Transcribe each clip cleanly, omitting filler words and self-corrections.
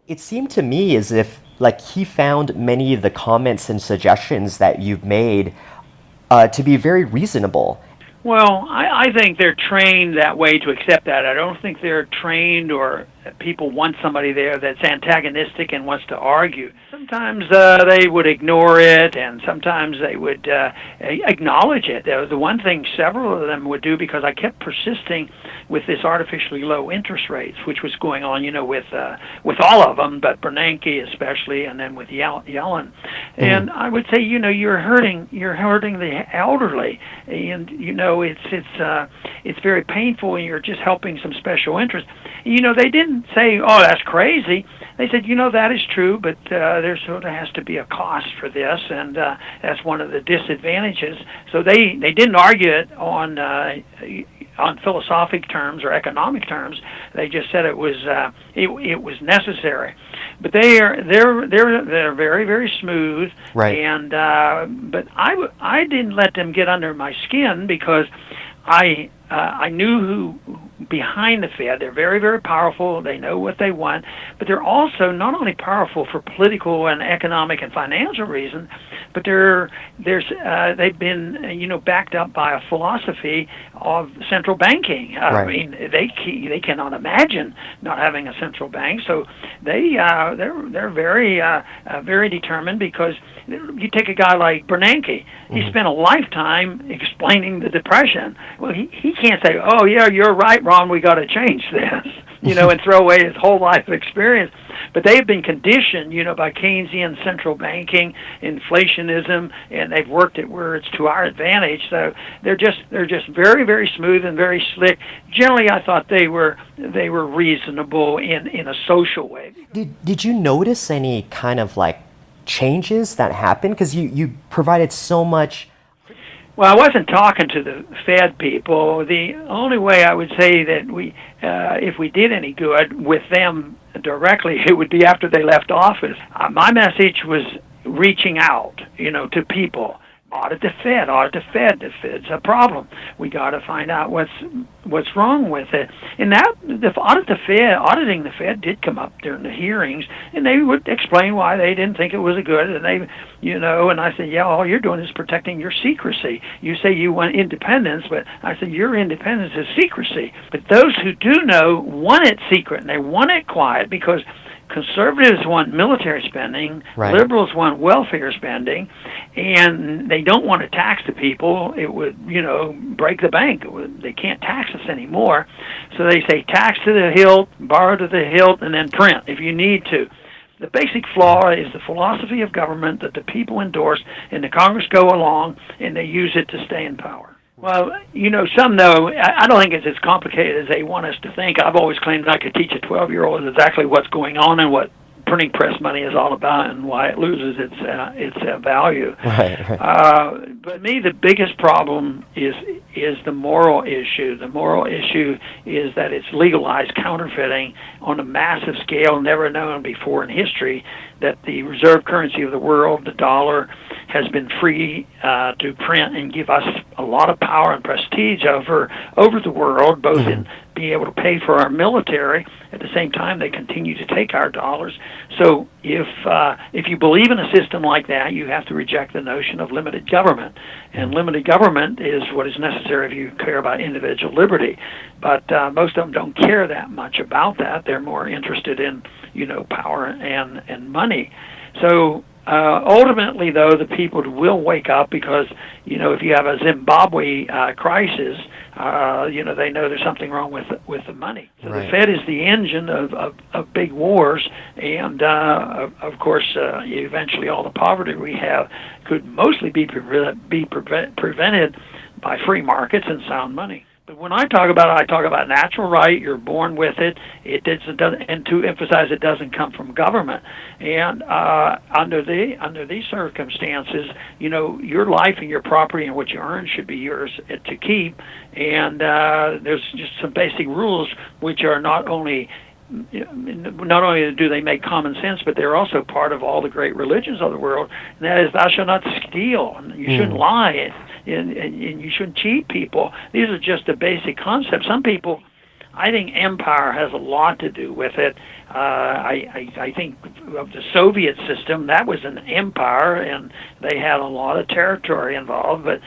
It seemed to me as if like he found many of the comments and suggestions that you've made to be very reasonable. Well, I think they're trained that way to accept that. I don't think they're trained or people want somebody there that's antagonistic and wants to argue. Sometimes they would ignore it, and sometimes they would acknowledge it. The one thing several of them would do, because I kept persisting with this artificially low interest rates, which was going on, with all of them, but Bernanke especially, and then with Yellen. And I would say, you're hurting the elderly, and it's very painful, and you're just helping some special interest. They didn't say, "Oh, that's crazy." They said, "That is true, but there sort of has to be a cost for this, and that's one of the disadvantages." So they didn't argue it on philosophic terms or economic terms. They just said it was necessary. But they're very, very smooth, Right. and but I didn't let them get under my skin, because I knew who behind the Fed. They're very, very powerful. They know what they want, but they're also not only powerful for political and economic and financial reasons, but they've been backed up by a philosophy of central banking. Right. I mean, they cannot imagine not having a central bank, so they're very determined. Because you take a guy like Bernanke, he spent a lifetime explaining the Depression. Well, he can't say, "Oh yeah, you're right, Ron, we got to change this," and throw away his whole life experience. But they've been conditioned, by Keynesian central banking, inflationism, and they've worked it where it's to our advantage. So they're just very, very smooth and very slick. Generally, I thought they were reasonable in a social way. Did you notice any kind of like changes that happened? Because you provided so much. Well, I wasn't talking to the Fed people. The only way I would say that if we did any good with them directly, it would be after they left office. My message was reaching out, to people. Audit the Fed. The Fed's a problem. We got to find out what's wrong with it. And auditing the Fed did come up during the hearings, and they would explain why they didn't think it was good. And and I said, yeah, all you're doing is protecting your secrecy. You say you want independence, but I said your independence is secrecy. But those who do know want it secret, and they want it quiet, because conservatives want military spending, Right. Liberals want welfare spending, and they don't want to tax the people. It would, break the bank. They can't tax us anymore. So they say tax to the hilt, borrow to the hilt, and then print if you need to. The basic flaw is the philosophy of government that the people endorse, and the Congress go along, and they use it to stay in power. Well, some know. I don't think it's as complicated as they want us to think. I've always claimed I could teach a 12-year-old exactly what's going on and what printing press money is all about and why it loses its value. Right. But me, the biggest problem is the moral issue. The moral issue is that it's legalized counterfeiting on a massive scale never known before in history, that the reserve currency of the world, the dollar, has been free to print and give us a lot of power and prestige over the world, both in being able to pay for our military. At the same time, they continue to take our dollars. So if you believe in a system like that, you have to reject the notion of limited government. And limited government is what is necessary if you care about individual liberty. But most of them don't care that much about that. They're more interested in, power and money. So ultimately, though, the people will wake up, because, if you have a Zimbabwe crisis, they know there's something wrong with the money. So Right. the Fed is the engine of big wars, and of course, eventually all the poverty we have could mostly be prevented by free markets and sound money. But when I talk about natural right. You're born with it. And to emphasize, it doesn't come from government. And under these circumstances, your life and your property and what you earn should be yours to keep. And there's just some basic rules which are not only do they make common sense, but they're also part of all the great religions of the world. And that is, thou shalt not steal, and you shouldn't lie, and you shouldn't cheat people. These are just the basic concepts. Some people, I think empire has a lot to do with it. I think of the Soviet system, that was an empire, and they had a lot of territory involved, but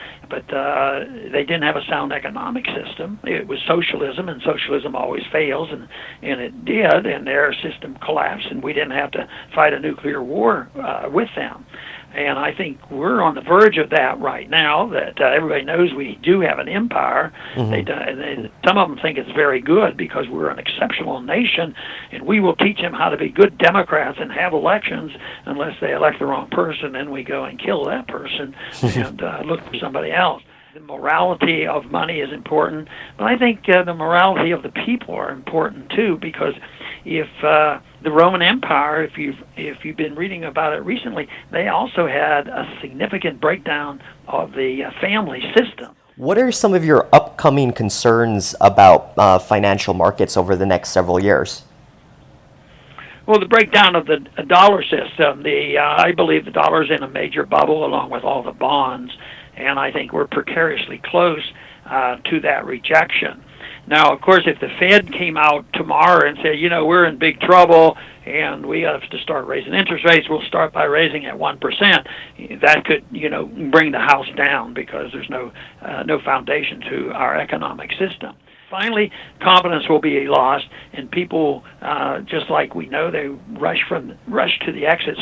they didn't have a sound economic system. It was socialism, and socialism always fails, and it did, and their system collapsed, and we didn't have to fight a nuclear war with them. And I think we're on the verge of that right now, that everybody knows we do have an empire. Mm-hmm. Some of them think it's very good because we're an exceptional nation, and we will teach them how to be good Democrats and have elections unless they elect the wrong person. Then we go and kill that person and look for somebody else. The morality of money is important, but I think the morality of the people are important too, because if the Roman Empire, if you've been reading about it recently, they also had a significant breakdown of the family system. What are some of your upcoming concerns about financial markets over the next several years? Well, the breakdown of the dollar system, I believe the dollar's in a major bubble along with all the bonds, and I think we're precariously close to that rejection. Now, of course, if the Fed came out tomorrow and said, we're in big trouble and we have to start raising interest rates, we'll start by raising at 1%. That could, bring the house down because there's no foundation to our economic system. Finally, confidence will be lost, and people, just like we know, they rush to the exits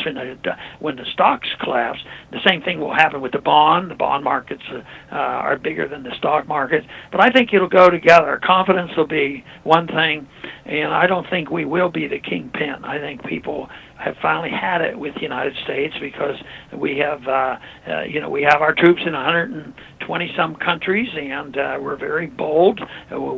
when the stocks collapse. The same thing will happen with the bond. The bond markets are bigger than the stock markets, but I think it'll go together. Confidence will be one thing, and I don't think we will be the kingpin. I think people have finally had it with the United States because we have, we have our troops in 120 some countries, and we're very bold.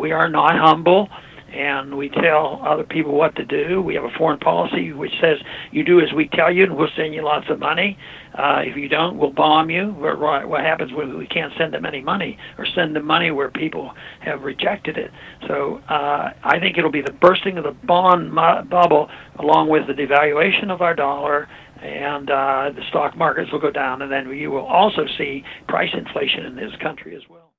We are not humble, and we tell other people what to do. We have a foreign policy which says you do as we tell you, and we'll send you lots of money. If you don't, we'll bomb you. What happens when we can't send them any money or send them money where people have rejected it? So I think it'll be the bursting of the bond bubble along with the devaluation of our dollar, and the stock markets will go down, and then you will also see price inflation in this country as well.